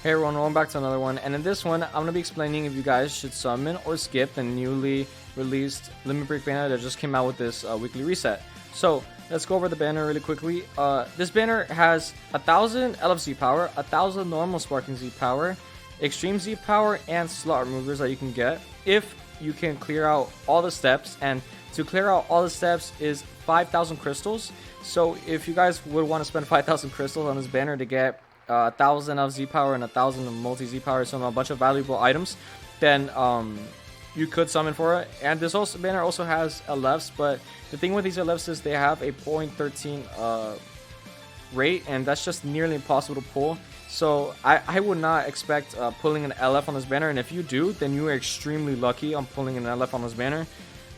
Hey everyone, welcome back to another one. And in this one, I'm going to be explaining if you guys should summon or skip the newly released Limit Break banner that just came out with this weekly reset. So let's go over the banner really quickly. This banner has 1000 LFZ power, 1000 normal Sparking Z power, Extreme Z power, and slot removers that you can get if you can clear out all the steps. And to clear out all the steps is 5000 crystals. So if you guys would want to spend 5000 crystals on this banner to get 1000 of Z power and 1000 of multi Z power, so a bunch of valuable items, then you could summon for it. And this banner also has LFs, but the thing with these LFs is they have a 0.13 rate, and that's just nearly impossible to pull. So I would not expect pulling an LF on this banner, and if you do, then you are extremely lucky on pulling an LF on this banner.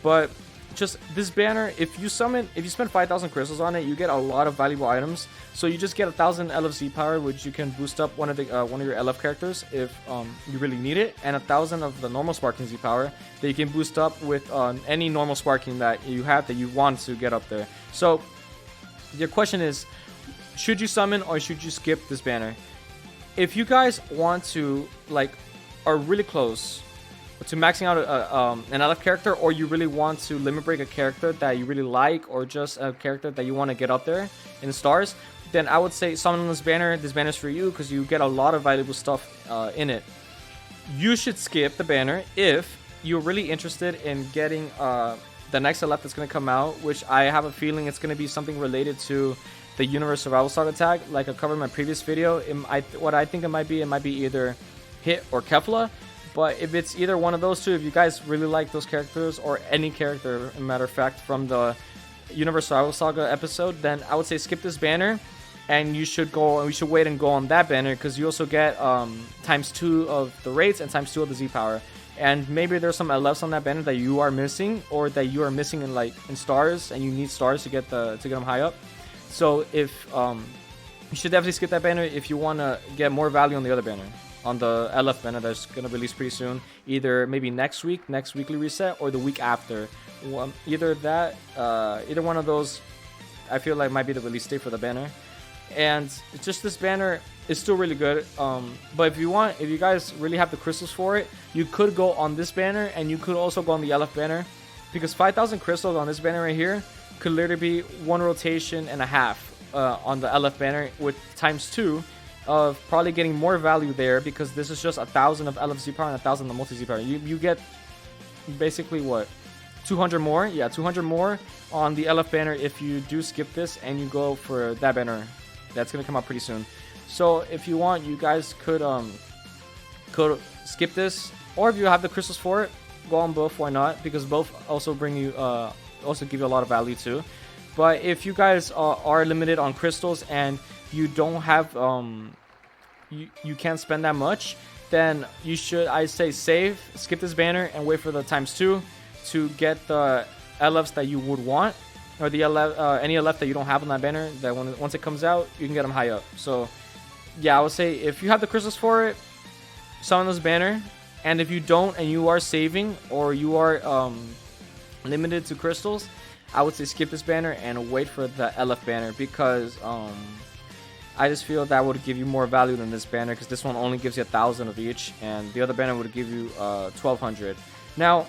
But just this banner, if you spend 5000 crystals on it, you get a lot of valuable items. So you just get 1000 LFZ power, which you can boost up one of your LF characters if you really need it, and 1000 of the normal Sparking Z power that you can boost up with any normal Sparking that you have that you want to get up there. So your question is, should you summon or should you skip this banner? If you guys want to, are really close to maxing out an LF character, or you really want to limit break a character that you really like, or just a character that you want to get up there in stars, then I would say summon on this banner. This banner is for you because you get a lot of valuable stuff in it. You should skip the banner if you're really interested in getting the next LF that's going to come out, which I have a feeling it's going to be something related to the Universe Survival Saga tag, like I covered in my previous video. What I think it might be either Hit or Kefla. But if it's either one of those two, if you guys really like those characters, or any character, as a matter of fact, from the Universe Survival Saga episode, then I would say skip this banner, and you should wait and go on that banner, because you also get ×2 of the rates and ×2 of the Z power. And maybe there's some LFs on that banner that you are missing, or that you are missing in stars, and you need stars to get them high up. So if you should definitely skip that banner if you want to get more value on the other banner, on the LF banner that's going to release pretty soon, either maybe next weekly reset, or the week after. Either one of those I feel like might be the release date for the banner. And it's just, this banner is still really good, but if you guys really have the crystals for it, you could go on this banner, and you could also go on the LF banner, because 5000 crystals on this banner right here could literally be one rotation and a half on the LF banner, with ×2 of probably getting more value there, because this is just 1000 of LFZ power and 1000 of multi Z power. You get basically what, 200 more? Yeah, 200 more on the LF banner if you do skip this and you go for that banner. That's gonna come out pretty soon. So if you want, you guys could skip this, or if you have the crystals for it, go on both. Why not? Because both also bring you also give you a lot of value too. But if you guys are limited on crystals and you don't have you can't spend that much, then you should, I say, skip this banner and wait for the ×2 to get the LFs that you would want, or the any LF that you don't have on that banner, that once it comes out you can get them high up. So yeah, I would say if you have the crystals for it, summon this banner. And if you don't, and you are saving, or you are limited to crystals, I would say skip this banner and wait for the LF banner, because I just feel that would give you more value than this banner, because this one only gives you 1000 of each, and the other banner would give you 1200. Now,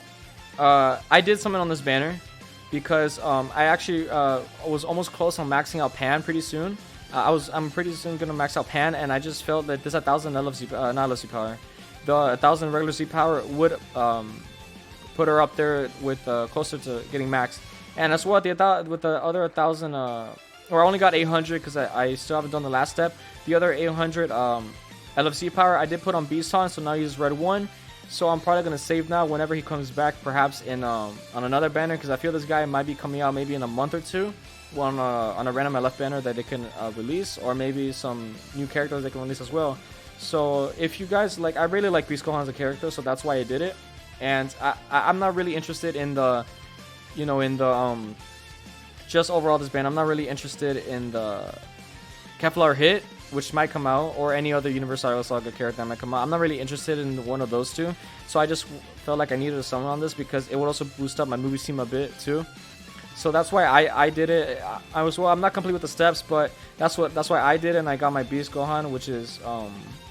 I did summon on this banner because I actually was almost close on maxing out Pan pretty soon. I'm pretty soon gonna max out Pan, and I just felt that this 1000 LFZ, not LFZ power, the 1000 regular Z power would put her up there with closer to getting maxed. And as well with the other 1000, or I only got 800 because I still haven't done the last step. The other 800 LFC power I did put on Beaston, so now he's red 1. So I'm probably gonna save now whenever he comes back, perhaps in on another banner, because I feel this guy might be coming out maybe in a month or two on a random LF banner that they can release, or maybe some new characters they can release as well. So if you guys like, I really like Beast Gohan as a character, so that's why I did it. And I'm not really interested in the, just overall this band. I'm not really interested in the Kefla Hit, which might come out, or any other Universal Saga character that might come out. I'm not really interested in one of those two, so I just felt like I needed a summon on this, because it would also boost up my movie team a bit too. So that's why I did it. I'm not complete with the steps, but that's why I did it, and I got my Beast Gohan, which is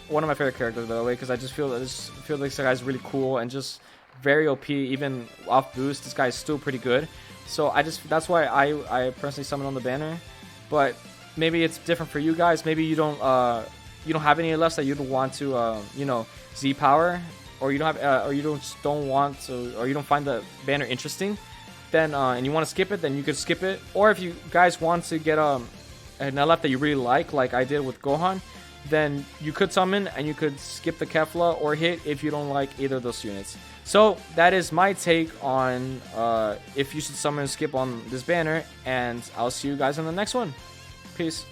one of my favorite characters, by the way, because I just feel that this guy's really cool and just very OP. Even off boost, this guy's still pretty good. So that's why I personally summon on the banner. But maybe it's different for you guys. Maybe you don't have any left that you'd want to you know, Z power, or you don't have or you don't want to, or you don't find the banner interesting. Then and you want to skip it, then you could skip it. Or if you guys want to get an LF that you really like I did with Gohan, then you could summon and you could skip the Kefla or hit if you don't like either of those units. So that is my take on if you should summon and skip on this banner, and I'll see you guys in the next one. Peace.